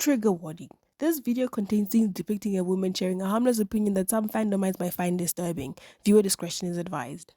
Trigger warning. This video contains scenes depicting a woman sharing a harmless opinion that some fandomites might find disturbing. Viewer discretion is advised.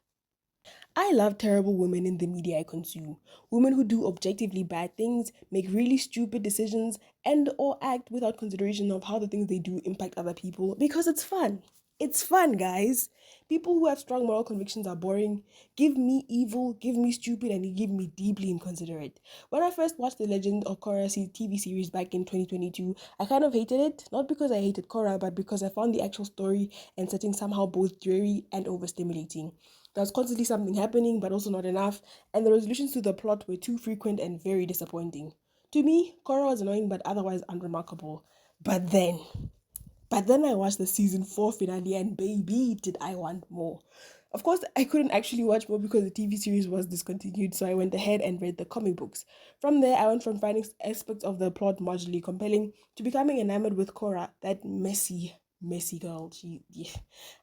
I love terrible women in the media I consume. Women who do objectively bad things, make really stupid decisions, and or act without consideration of how the things they do impact other people because it's fun. It's fun, guys. People who have strong moral convictions are boring. Give me evil, give me stupid, and you give me deeply inconsiderate. When I first watched the Legend of Korra TV series back in 2022, I kind of hated it, not because I hated Korra, but because I found the actual story and setting somehow both dreary and overstimulating. There was constantly something happening, but also not enough, and the resolutions to the plot were too frequent and very disappointing. To me, Korra was annoying but otherwise unremarkable. But then, but then I watched the season 4 finale and baby, did I want more. Of course, I couldn't actually watch more because the TV series was discontinued, so I went ahead and read the comic books. From there, I went from finding aspects of the plot marginally compelling to becoming enamored with Korra, that messy girl. Yeah.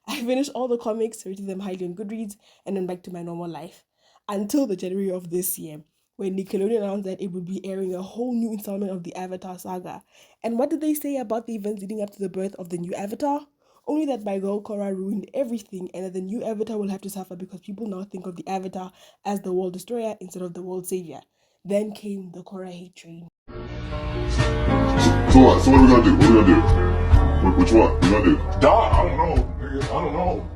I finished all the comics, rated them highly on Goodreads, and then back to my normal life. Until the January of this year, when Nickelodeon announced that it would be airing a whole new installment of the Avatar saga. And what did they say about the events leading up to the birth of the new Avatar? Only that my girl Korra ruined everything and that the new Avatar will have to suffer because people now think of the Avatar as the world destroyer instead of the world savior. Then came the Korra hate train. So what? So what are we gonna do? What are we gonna do? Which one? What are we gonna do? I don't know. I don't know.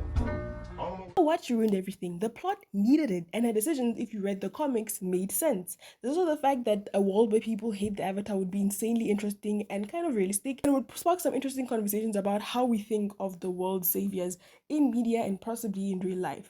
What ruined everything? The plot needed it, and her decisions, if you read the comics, made sense. This was the fact that a world where people hate the Avatar would be insanely interesting and kind of realistic, and would spark some interesting conversations about how we think of the world saviors in media and possibly in real life.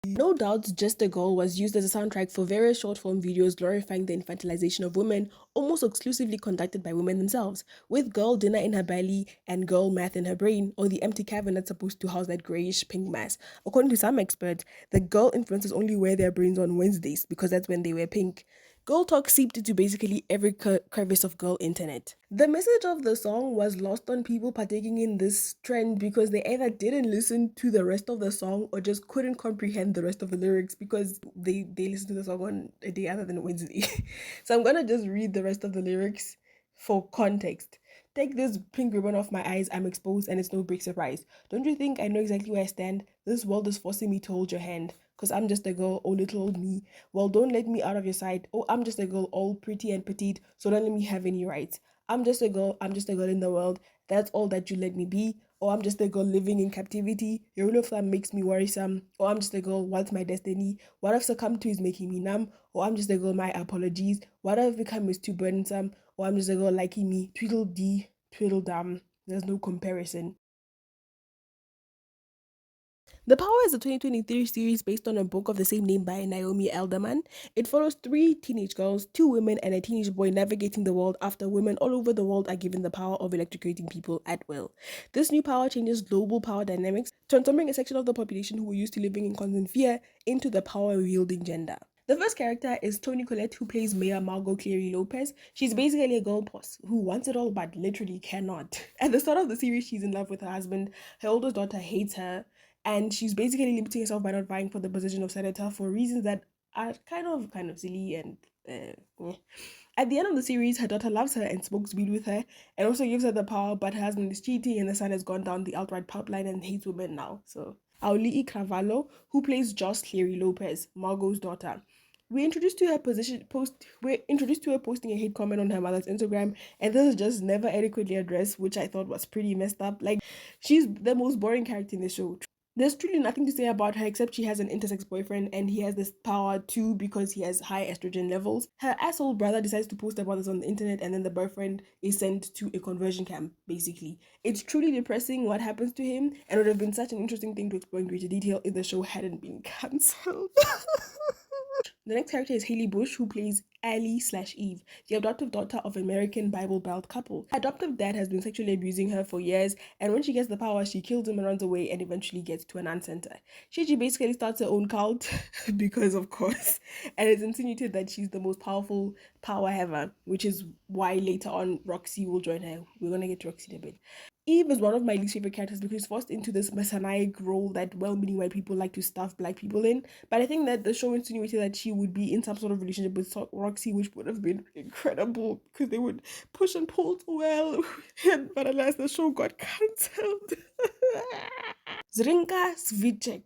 No doubt, Just a Girl was used as a soundtrack for various short form videos glorifying the infantilization of women, almost exclusively conducted by women themselves, with girl dinner in her belly and girl math in her brain, or the empty cavern that's supposed to house that greyish pink mass. According to some experts, the girl influencers only wear their brains on Wednesdays because that's when they wear pink. Girl talk seeped into basically every crevice of girl internet. The message of the song was lost on people partaking in this trend because they either didn't listen to the rest of the song or just couldn't comprehend the rest of the lyrics because they listened to the song on a day other than Wednesday. So I'm gonna just read the rest of the lyrics for context. Take this pink ribbon off my eyes, I'm exposed and it's no big surprise. Don't you think I know exactly where I stand? This world is forcing me to hold your hand. Cause I'm just a girl, oh little old me. Well, don't let me out of your sight. Oh, I'm just a girl, all pretty and petite, so don't let me have any rights. I'm just a girl in the world. That's all that you let me be. Or I'm just a girl living in captivity. Your rule of thumb makes me worrisome. Or I'm just a girl, what's my destiny? What I've succumbed to is making me numb. Or I'm just a girl, my apologies. What I've become is too burdensome. Or I'm just a girl liking me. Tweedledee, tweedledum. There's no comparison. The Power is a 2023 series based on a book of the same name by Naomi Alderman. It follows three teenage girls, two women, and a teenage boy navigating the world after women all over the world are given the power of electrocuting people at will. This new power changes global power dynamics, transforming a section of the population who were used to living in constant fear into the power-wielding gender. The first character is Toni Collette, who plays Mayor Margot Clary Lopez. She's basically a girl boss who wants it all but literally cannot. At the start of the series, she's in love with her husband. Her oldest daughter hates her, and she's basically limiting herself by not vying for the position of senator for reasons that are kind of silly and eh. At the end of the series, her daughter loves her and smokes weed with her and also gives her the power, but her husband is cheating and the son has gone down the outright pipeline and hates women now. So Auliʻi Cravalho, who plays Joss Clary Lopez, Margot's daughter. We're introduced to her posting a hate comment on her mother's Instagram, and this is just never adequately addressed, which I thought was pretty messed up. Like, she's the most boring character in the show. There's truly nothing to say about her except she has an intersex boyfriend and he has this power too because he has high estrogen levels. Her asshole brother decides to post about this on the internet and then the boyfriend is sent to a conversion camp, basically. It's truly depressing what happens to him and would have been such an interesting thing to explore in greater detail if the show hadn't been cancelled. The next character is Haley Bush, who plays Allie/Eve, the adoptive daughter of an American Bible Belt couple. Her adoptive dad has been sexually abusing her for years, and when she gets the power, she kills him and runs away and eventually gets to an ant center. She basically starts her own cult, because of course, and it's insinuated that she's the most powerful power ever, which is why later on Roxy will join her. We're gonna get to Roxy in a bit. Eve is one of my least favorite characters because she's forced into this messianic role that well-meaning white people like to stuff black people in. But I think that the show insinuated that she would be in some sort of relationship with Roxy, which would have been incredible because they would push and pull so well. But alas, the show got cancelled. Zrinka Svicek.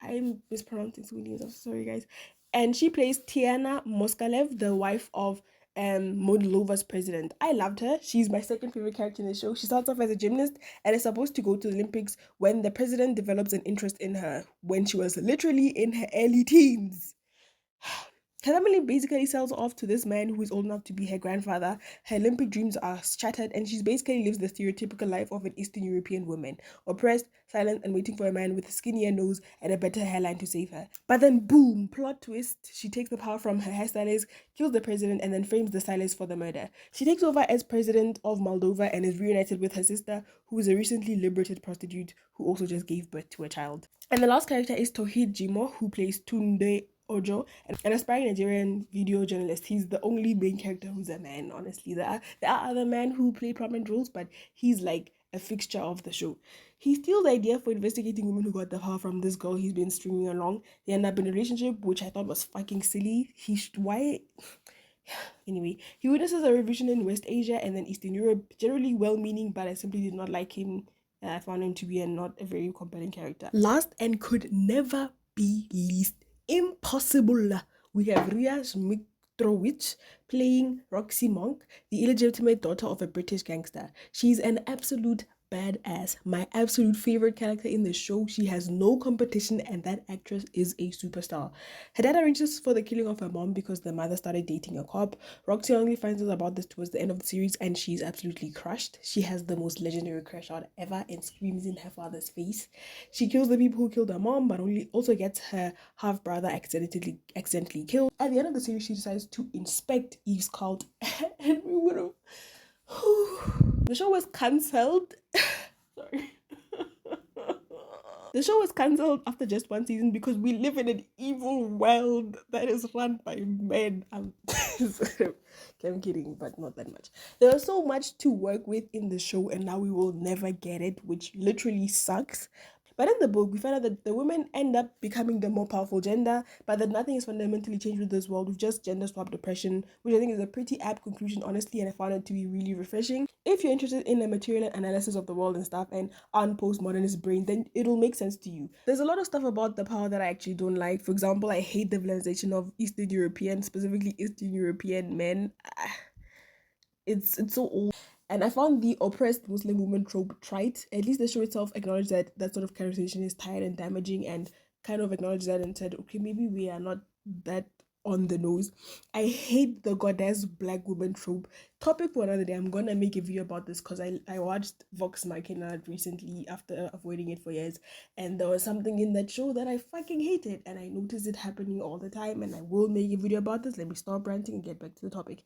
I'm mispronouncing some names. I'm sorry, guys. And she plays Tiana Moskalev, the wife of Moldova's president. I loved her. She's my second favorite character in the show. She starts off as a gymnast and is supposed to go to the Olympics when the president develops an interest in her when she was literally in her early teens. Her family basically sells off to this man who is old enough to be her grandfather. Her Olympic dreams are shattered, and she basically lives the stereotypical life of an Eastern European woman, oppressed, silent, and waiting for a man with a skinnier nose and a better hairline to save her. But then, boom, plot twist, she takes the power from her hairstylist, kills the president, and then frames the stylist for the murder. She takes over as president of Moldova and is reunited with her sister, who is a recently liberated prostitute who also just gave birth to a child. And the last character is Tohid Jimo, who plays Tunde Ojo, an aspiring Nigerian video journalist. He's the only main character who's a man, honestly. There are other men who play prominent roles, but he's like a fixture of the show. He steals the idea for investigating women who got the power from this girl he's been stringing along. They end up in a relationship, which I thought was fucking silly. Why? Anyway, he witnesses a revolution in West Asia and then Eastern Europe, generally well-meaning, but I simply did not like him. I found him to be not a very compelling character. Last and could never be least, impossible. We have Riaz Mitrovic playing Roxy Monk, the illegitimate daughter of a British gangster. She's an absolute badass. My absolute favorite character in the show. She has no competition, and that actress is a superstar. Her dad arranges for the killing of her mom because the mother started dating a cop. Roxy only finds out about this towards the end of the series, and she's absolutely crushed. She has the most legendary crush out ever and screams in her father's face. She kills the people who killed her mom, but also gets her half brother accidentally killed. At the end of the series, she decides to inspect Eve's cult, and we would have. The show was cancelled. Sorry. The show was cancelled after just one season because we live in an evil world that is run by men. I'm kidding, but not that much. There was so much to work with in the show, and now we will never get it, which literally sucks. But in the book, we find out that the women end up becoming the more powerful gender, but that nothing is fundamentally changed with this world. We've just gender swapped oppression, which I think is a pretty apt conclusion, honestly, and I found it to be really refreshing. If you're interested in a material analysis of the world and stuff and aren't postmodernist brain, then it'll make sense to you. There's a lot of stuff about the power that I actually don't like. For example, I hate the villainization of Eastern European, specifically Eastern European men. It's so old. And I found the oppressed Muslim woman trope trite. At least the show itself acknowledged that that sort of characterization is tired and damaging, and kind of acknowledged that and said, okay, maybe we are not that on the nose. I hate the goddess black woman trope. Topic for another day. I'm gonna make a video about this because I watched Vox Machina recently after avoiding it for years, and there was something in that show that I fucking hated, and I noticed it happening all the time, and I will make a video about this. Let me stop ranting and get back to the topic.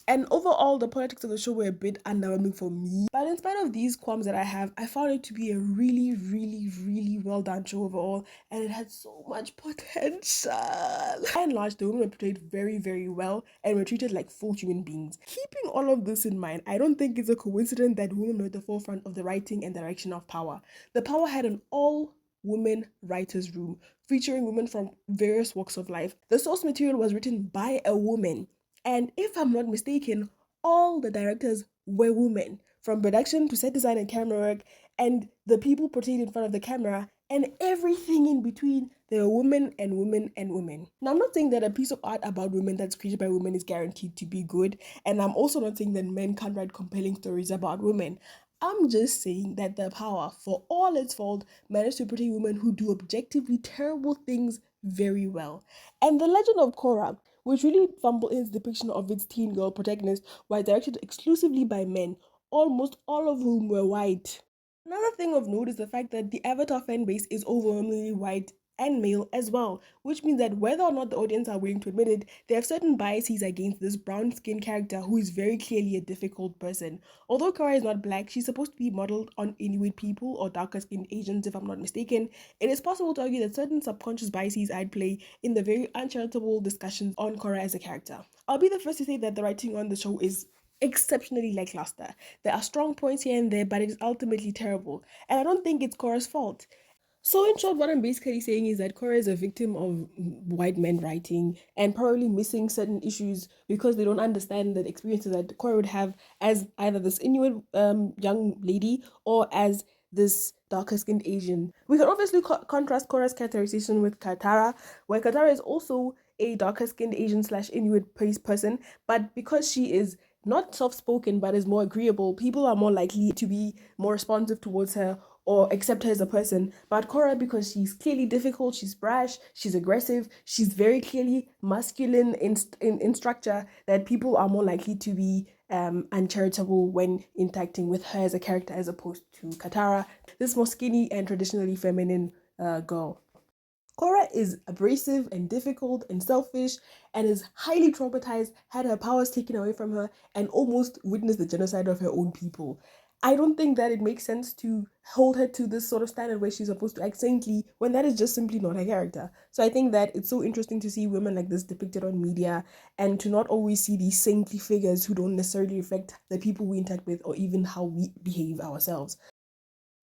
And overall, the politics of the show were a bit underwhelming for me. But in spite of these qualms that I have, I found it to be a really, really, really well done show overall. And it had so much potential. By and large, the women were portrayed very, very well and were treated like full human beings. Keeping all of this in mind, I don't think it's a coincidence that women were at the forefront of the writing and direction of Power. The Power had an all-women writers' room featuring women from various walks of life. The source material was written by a woman. And if I'm not mistaken, all the directors were women, from production to set design and camera work, and the people portrayed in front of the camera, and everything in between. There were women and women and women. Now, I'm not saying that a piece of art about women that's created by women is guaranteed to be good, and I'm also not saying that men can't write compelling stories about women. I'm just saying that the Power, for all its fault, managed to portray women who do objectively terrible things very well. And The Legend of Korra, which really fumbled in its depiction of its teen girl protagonist, was directed exclusively by men, almost all of whom were white. Another thing of note is the fact that the Avatar fan base is overwhelmingly white and male as well, which means that whether or not the audience are willing to admit it, they have certain biases against this brown-skinned character who is very clearly a difficult person. Although Korra is not black, she's supposed to be modeled on Inuit people or darker-skinned Asians, if I'm not mistaken. It is possible to argue that certain subconscious biases I'd play in the very uncharitable discussions on Korra as a character. I'll be the first to say that the writing on the show is exceptionally lackluster. There are strong points here and there, but it is ultimately terrible. And I don't think it's Korra's fault. So, in short, what I'm basically saying is that Korra is a victim of white men writing and probably missing certain issues because they don't understand the experiences that Korra would have as either this Inuit young lady or as this darker skinned Asian. We can obviously contrast Korra's characterization with Katara, where Katara is also a darker skinned Asian slash Inuit person, but because she is not soft spoken but is more agreeable, people are more likely to be more responsive towards her or accept her as a person. But Korra, because she's clearly difficult, she's brash, she's aggressive, she's very clearly masculine in structure, that people are more likely to be uncharitable when interacting with her as a character as opposed to Katara, this more skinny and traditionally feminine girl. Korra is abrasive and difficult and selfish and is highly traumatized, had her powers taken away from her, and almost witnessed the genocide of her own people. I don't think that it makes sense to hold her to this sort of standard where she's supposed to act saintly when that is just simply not her character. So I think that it's so interesting to see women like this depicted on media and to not always see these saintly figures who don't necessarily reflect the people we interact with or even how we behave ourselves.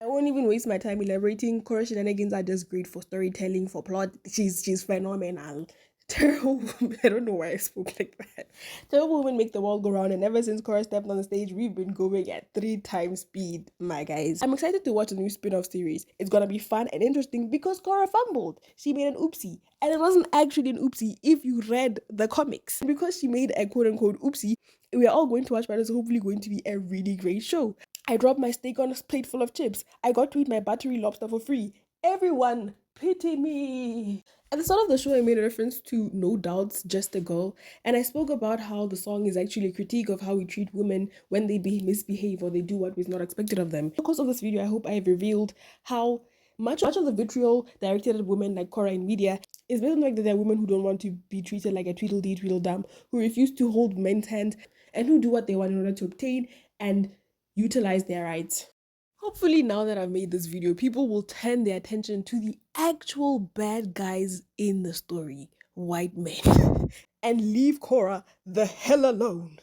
I won't even waste my time elaborating. Korra shenanigans are just great for storytelling, for plot. She's phenomenal. Terrible woman. I don't know why I spoke like that. Terrible women make the world go round, and ever since Korra stepped on the stage, we've been going at 3 times speed, my guys. I'm excited to watch the new spin-off series. It's gonna be fun and interesting because Korra fumbled. She made an oopsie. And it wasn't actually an oopsie if you read the comics. Because she made a quote-unquote oopsie, we are all going to watch, but it's hopefully going to be a really great show. I dropped my steak on a plate full of chips. I got to eat my buttery lobster for free. Everyone, pity me. At the start of the show, I made a reference to No Doubt's Just a Girl, and I spoke about how the song is actually a critique of how we treat women when they misbehave or they do what is not expected of them. In the course of this video, I hope I have revealed how much of the vitriol directed at women like Korra in media is based on the fact that there are women who don't want to be treated like a Tweedledee Tweedledum, who refuse to hold men's hands, and who do what they want in order to obtain and utilize their rights. Hopefully, now that I've made this video, people will turn their attention to the actual bad guys in the story, white men, and leave Korra the hell alone.